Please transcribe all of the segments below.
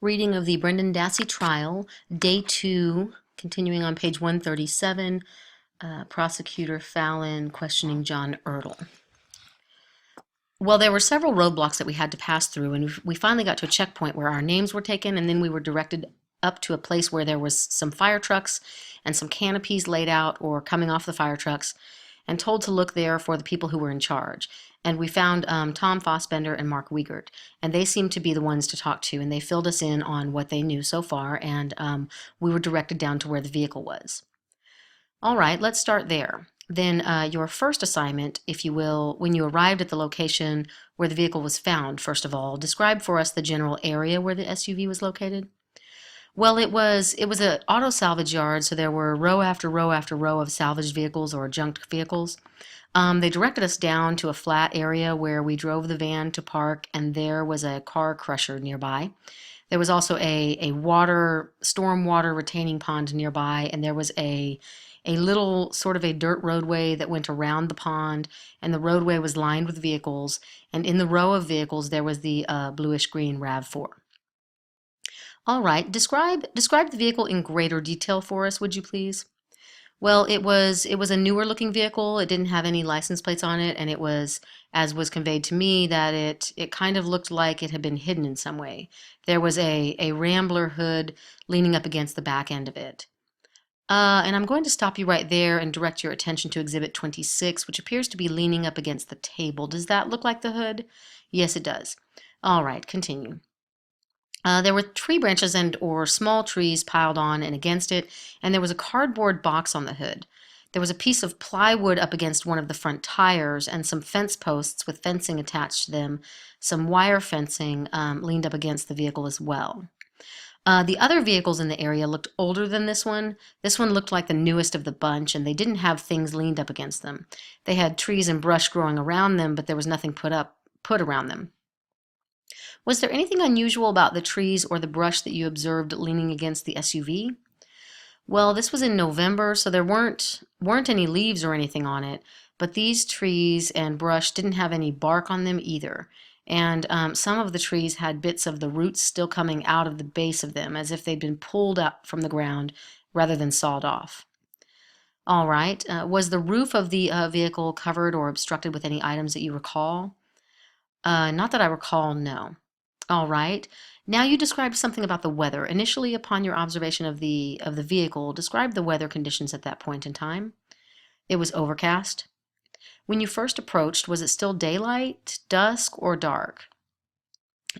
Reading of the Brendan Dassey trial, day 2, continuing on page 137, Prosecutor Fallon questioning John Ertl. Well, there were several roadblocks that we had to pass through, and we finally got to a checkpoint where our names were taken, and then we were directed up to a place where there was some fire trucks and some canopies laid out or coming off the fire trucks, and told to look there for the people who were in charge. And we found Tom Fossbender and Mark Wiegert, and they seemed to be the ones to talk to, and they filled us in on what they knew so far, and we were directed down to where the vehicle was. All right, let's start there. Then your first assignment, if you will, when you arrived at the location where the vehicle was found, first of all, describe for us the general area where the SUV was located. Well, it was an auto salvage yard, so there were row after row after row of salvaged vehicles or junked vehicles. They directed us down to a flat area where we drove the van to park, and there was a car crusher nearby. There was also a storm water retaining pond nearby, and there was a little sort of a dirt roadway that went around the pond, and the roadway was lined with vehicles, and in the row of vehicles there was the bluish-green RAV4. All right, describe the vehicle in greater detail for us, would you please? Well, it was a newer looking vehicle. It didn't have any license plates on it, and it was, as was conveyed to me, that it kind of looked like it had been hidden in some way. There was a Rambler hood leaning up against the back end of it. And I'm going to stop you right there and direct your attention to Exhibit 26, which appears to be leaning up against the table. Does that look like the hood? Yes, it does. All right, continue. There were tree branches or small trees piled on and against it, and there was a cardboard box on the hood. There was a piece of plywood up against one of the front tires and some fence posts with fencing attached to them. Some wire fencing leaned up against the vehicle as well. The other vehicles in the area looked older than this one. This one looked like the newest of the bunch, and they didn't have things leaned up against them. They had trees and brush growing around them, but there was nothing put around them. Was there anything unusual about the trees or the brush that you observed leaning against the SUV? Well, this was in November, so there weren't any leaves or anything on it, but these trees and brush didn't have any bark on them either. And some of the trees had bits of the roots still coming out of the base of them, as if they'd been pulled up from the ground rather than sawed off. All right. Was the roof of the vehicle covered or obstructed with any items that you recall? Not that I recall, no. All right. Now you described something about the weather. Initially, upon your observation of the vehicle, describe the weather conditions at that point in time. It was overcast. When you first approached, was it still daylight, dusk, or dark?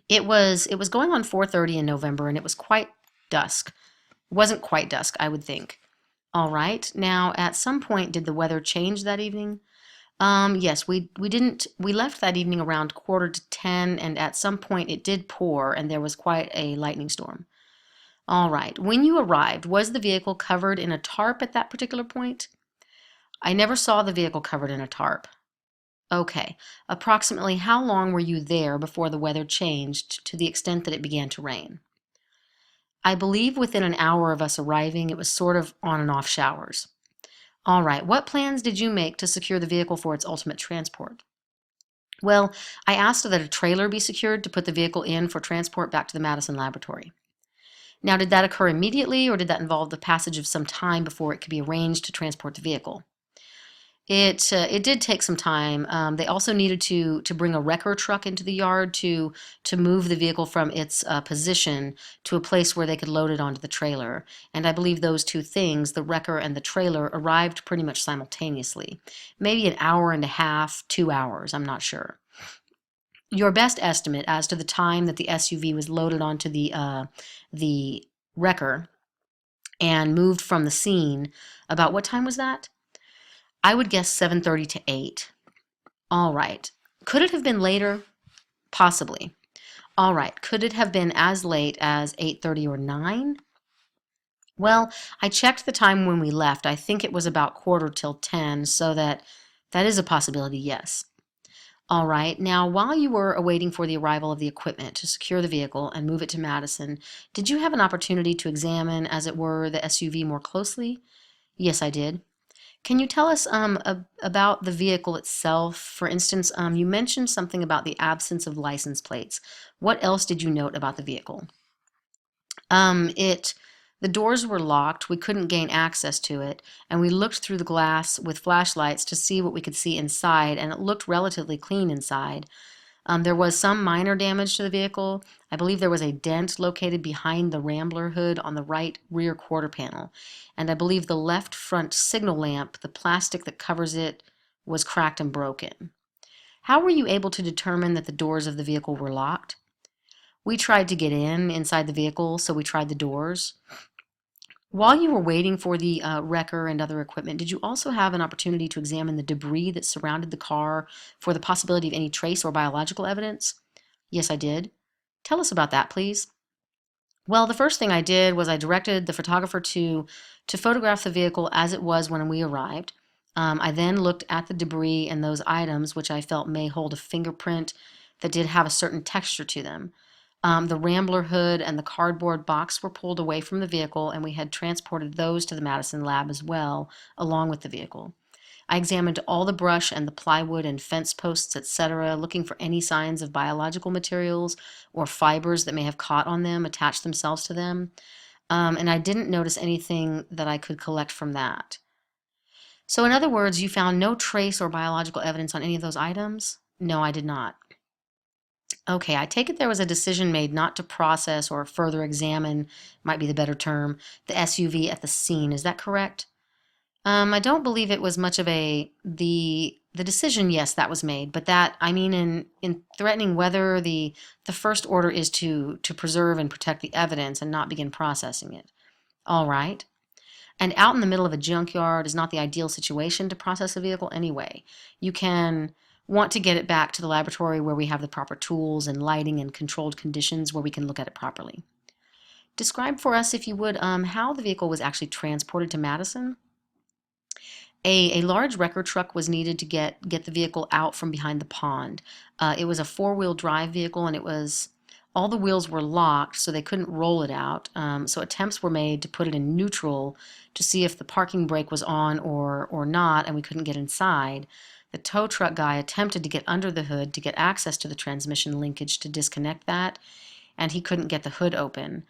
It was going on 4:30 in November, and it was quite dusk. It wasn't quite dusk, I would think. All right. Now, at some point, did the weather change that evening? Yes, we left that evening around 9:45, and at some point it did pour, and there was quite a lightning storm. All right. When you arrived, was the vehicle covered in a tarp at that particular point? I never saw the vehicle covered in a tarp. Okay. Approximately how long were you there before the weather changed to the extent that it began to rain? I believe within an hour of us arriving, it was sort of on and off showers. All right, what plans did you make to secure the vehicle for its ultimate transport? Well, I asked that a trailer be secured to put the vehicle in for transport back to the Madison laboratory. Now, did that occur immediately, or did that involve the passage of some time before it could be arranged to transport the vehicle? It did take some time. They also needed to bring a wrecker truck into the yard to move the vehicle from its position to a place where they could load it onto the trailer. And I believe those two things, the wrecker and the trailer, arrived pretty much simultaneously. Maybe an hour and a half, 2 hours, I'm not sure. Your best estimate as to the time that the SUV was loaded onto the wrecker and moved from the scene, about what time was that? I would guess 7:30 to 8. All right. Could it have been later? Possibly. All right. Could it have been as late as 8:30 or 9? Well, I checked the time when we left. I think it was about 9:45, so that is a possibility, yes. All right. Now, while you were awaiting for the arrival of the equipment to secure the vehicle and move it to Madison, did you have an opportunity to examine, as it were, the SUV more closely? Yes, I did. Can you tell us about the vehicle itself? For instance, you mentioned something about the absence of license plates. What else did you note about the vehicle? The doors were locked. We couldn't gain access to it, and we looked through the glass with flashlights to see what we could see inside, and it looked relatively clean inside. There was some minor damage to the vehicle. I believe there was a dent located behind the Rambler hood on the right rear quarter panel, and I believe the left front signal lamp, the plastic that covers it, was cracked and broken. How were you able to determine that the doors of the vehicle were locked? We tried to get inside the vehicle, so we tried the doors. While you were waiting for the wrecker and other equipment, did you also have an opportunity to examine the debris that surrounded the car for the possibility of any trace or biological evidence? Yes, I did. Tell us about that, please. Well, the first thing I did was I directed the photographer to photograph the vehicle as it was when we arrived. I then looked at the debris and those items, which I felt may hold a fingerprint that did have a certain texture to them. The Rambler hood and the cardboard box were pulled away from the vehicle, and we had transported those to the Madison lab as well, along with the vehicle. I examined all the brush and the plywood and fence posts, etc., looking for any signs of biological materials or fibers that may have caught on them, attached themselves to them. And I didn't notice anything that I could collect from that. So, in other words, you found no trace or biological evidence on any of those items? No, I did not. Okay, I take it there was a decision made not to process or further examine, might be the better term, the SUV at the scene. Is that correct? I don't believe it was much of the decision, yes, that was made, but that, I mean, in threatening whether the first order is to preserve and protect the evidence and not begin processing it. All right. And out in the middle of a junkyard is not the ideal situation to process a vehicle anyway. You can want to get it back to the laboratory where we have the proper tools and lighting and controlled conditions where we can look at it properly. Describe for us, if you would, how the vehicle was actually transported to Madison. A large wrecker truck was needed to get the vehicle out from behind the pond. It was a four-wheel drive vehicle, and all the wheels were locked, so they couldn't roll it out. So attempts were made to put it in neutral to see if the parking brake was on or not, and we couldn't get inside. The tow truck guy attempted to get under the hood to get access to the transmission linkage to disconnect that, and he couldn't get the hood open.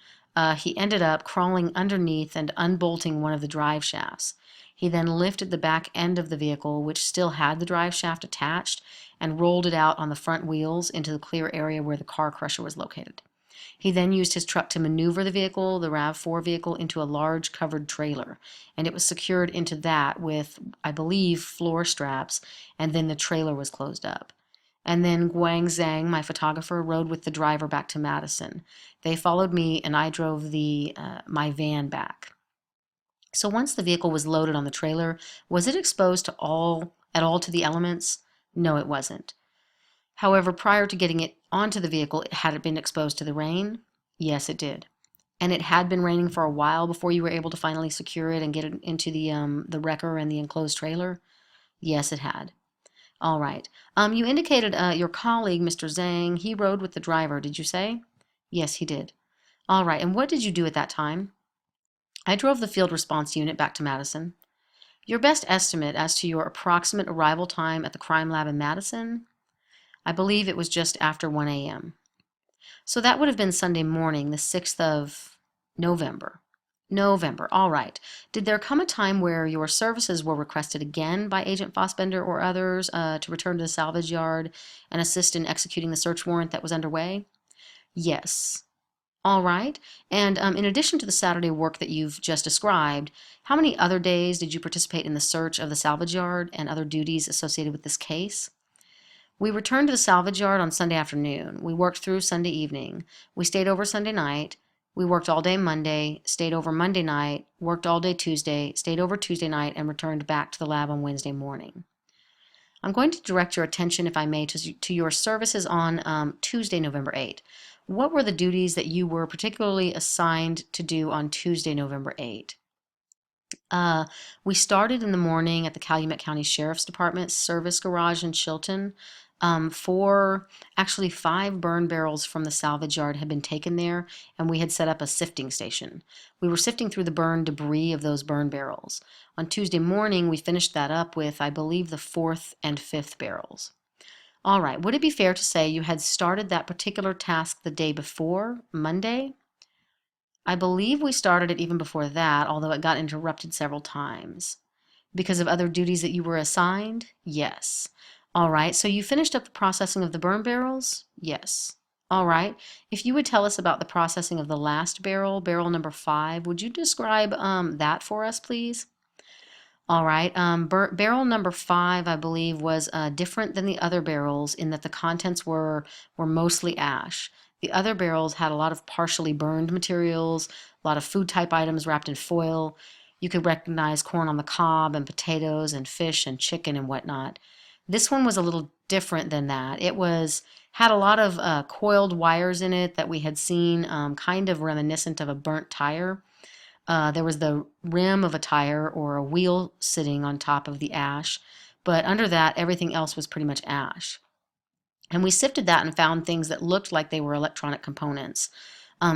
He ended up crawling underneath and unbolting one of the drive shafts. He then lifted the back end of the vehicle, which still had the drive shaft attached, and rolled it out on the front wheels into the clear area where the car crusher was located. He then used his truck to maneuver the vehicle, the RAV4 vehicle, into a large covered trailer, and it was secured into that with, I believe, floor straps, and then the trailer was closed up. And then Guang Zhang, my photographer, rode with the driver back to Madison. They followed me, and I drove my van back. So once the vehicle was loaded on the trailer, was it exposed at all to the elements? No, it wasn't. However, prior to getting it onto the vehicle, had it been exposed to the rain? Yes, it did. And it had been raining for a while before you were able to finally secure it and get it into the wrecker and the enclosed trailer? Yes, it had. All right. You indicated your colleague, Mr. Zhang, he rode with the driver, did you say? Yes, he did. All right. And what did you do at that time? I drove the field response unit back to Madison. Your best estimate as to your approximate arrival time at the crime lab in Madison? I believe it was just after 1 a.m. So that would have been Sunday morning, the 6th of November. November, all right. Did there come a time where your services were requested again by Agent Fossbender or others to return to the salvage yard and assist in executing the search warrant that was underway? Yes. All right. And in addition to the Saturday work that you've just described, how many other days did you participate in the search of the salvage yard and other duties associated with this case? We returned to the salvage yard on Sunday afternoon. We worked through Sunday evening. We stayed over Sunday night. We worked all day Monday, stayed over Monday night, worked all day Tuesday, stayed over Tuesday night, and returned back to the lab on Wednesday morning. I'm going to direct your attention, if I may, to your services on Tuesday, November 8th. What were the duties that you were particularly assigned to do on Tuesday, November 8th? We started in the morning at the Calumet County Sheriff's Department service garage in Chilton. Actually 5 burn barrels from the salvage yard had been taken there, and we had set up a sifting station. We were sifting through the burn debris of those burn barrels. On Tuesday morning, we finished that up with, I believe, the 4th and 5th barrels. All right, would it be fair to say you had started that particular task the day before, Monday? I believe we started it even before that, although it got interrupted several times. Because of other duties that you were assigned? Yes. All right, so you finished up the processing of the burn barrels? Yes. All right. If you would tell us about the processing of the last barrel, barrel number 5, would you describe that for us, please? All right. Barrel number 5, I believe, was different than the other barrels in that the contents were mostly ash. The other barrels had a lot of partially burned materials, a lot of food type items wrapped in foil. You could recognize corn on the cob and potatoes and fish and chicken and whatnot. This one was a little different than that. It was had a lot of coiled wires in it that we had seen, kind of reminiscent of a burnt tire. There was the rim of a tire or a wheel sitting on top of the ash, but under that, everything else was pretty much ash. And we sifted that and found things that looked like they were electronic components.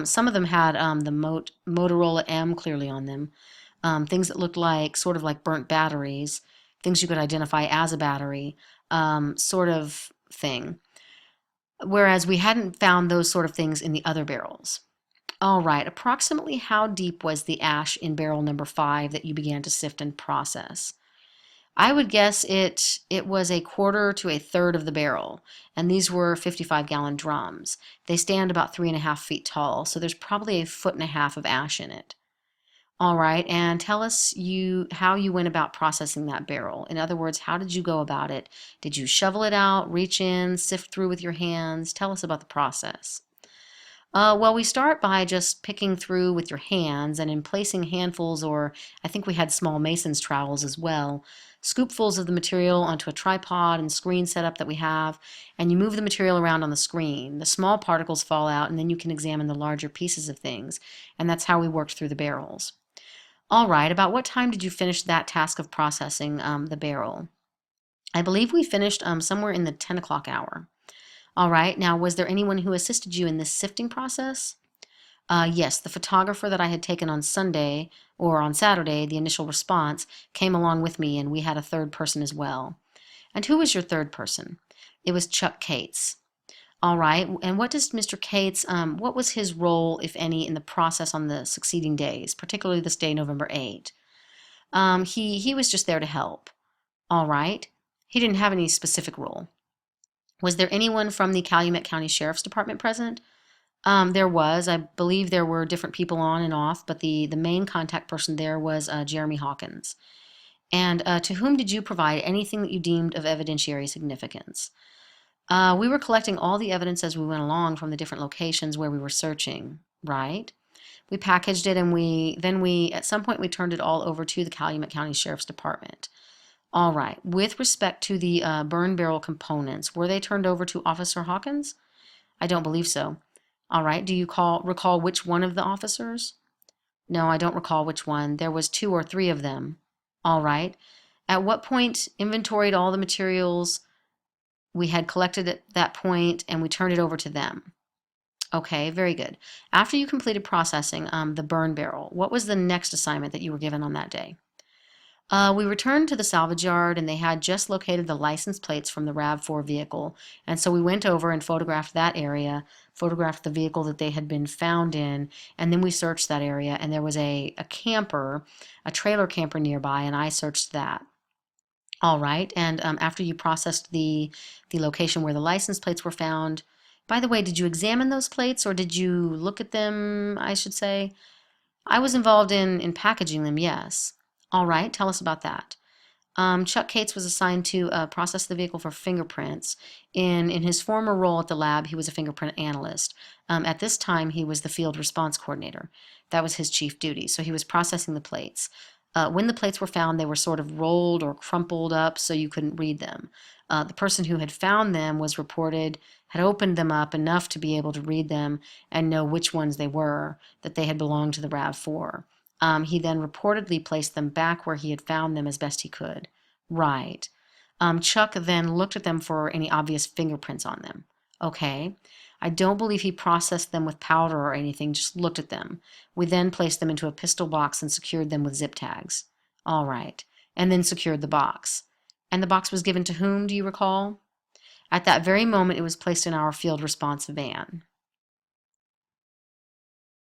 Some of them had the Motorola M clearly on them. Things that looked like sort of like burnt batteries, things you could identify as a battery, sort of thing. Whereas we hadn't found those sort of things in the other barrels. All right, approximately how deep was the ash in barrel number 5 that you began to sift and process? I would guess it was a quarter to a third of the barrel, and these were 55-gallon drums. They stand about 3.5 feet tall, so there's probably a foot and a half of ash in it. All right, and tell us how you went about processing that barrel. In other words, how did you go about it? Did you shovel it out, reach in, sift through with your hands? Tell us about the process. Well, we start by just picking through with your hands and in placing handfuls, or I think we had small mason's trowels as well, scoopfuls of the material onto a tripod and screen setup that we have, and you move the material around on the screen. The small particles fall out, and then you can examine the larger pieces of things, and that's how we worked through the barrels. All right, about what time did you finish that task of processing the barrel? I believe we finished somewhere in the 10 o'clock hour. All right, now was there anyone who assisted you in this sifting process? Yes, the photographer that I had taken on Sunday, or on Saturday, the initial response, came along with me, and we had a third person as well. And who was your third person? It was Chuck Cates. All right, and what does Mr. Cates, what was his role, if any, in the process on the succeeding days, particularly this day, November 8? He was just there to help. All right, he didn't have any specific role. Was there anyone from the Calumet County Sheriff's Department present? There was. I believe there were different people on and off, but the main contact person there was Jeremy Hawkins. And to whom did you provide anything that you deemed of evidentiary significance? We were collecting all the evidence as we went along from the different locations where we were searching, right? We packaged it, and at some point we turned it all over to the Calumet County Sheriff's Department. All right. With respect to the burn barrel components, were they turned over to Officer Hawkins? I don't believe so. All right. Do you recall which one of the officers? No, I don't recall which one. There was 2 or 3 of them. All right. At what point inventoried all the materials we had collected at that point, and we turned it over to them? Okay, very good. After you completed processing the burn barrel, what was the next assignment that you were given on that day? We returned to the salvage yard, and they had just located the license plates from the RAV4 vehicle. And so we went over and photographed that area, photographed the vehicle that they had been found in, and then we searched that area. And there was a camper, a trailer camper nearby, and I searched that. All right. And after you processed the location where the license plates were found, by the way, did you examine those plates, or did you look at them, I should say? I was involved in packaging them, yes. All right, tell us about that. Chuck Cates was assigned to process the vehicle for fingerprints. In his former role at the lab, he was a fingerprint analyst. At this time, he was the field response coordinator. That was his chief duty, so he was processing the plates. When the plates were found, they were sort of rolled or crumpled up so you couldn't read them. The person who had found them was reported, had opened them up enough to be able to read them and know which ones they were, that they had belonged to the RAV4. He then reportedly placed them back where he had found them as best he could. Right. Chuck then looked at them for any obvious fingerprints on them. Okay. I don't believe he processed them with powder or anything, just looked at them. We then placed them into a pistol box and secured them with zip tags. All right. And then secured the box. And the box was given to whom, do you recall? At that very moment, it was placed in our field response van.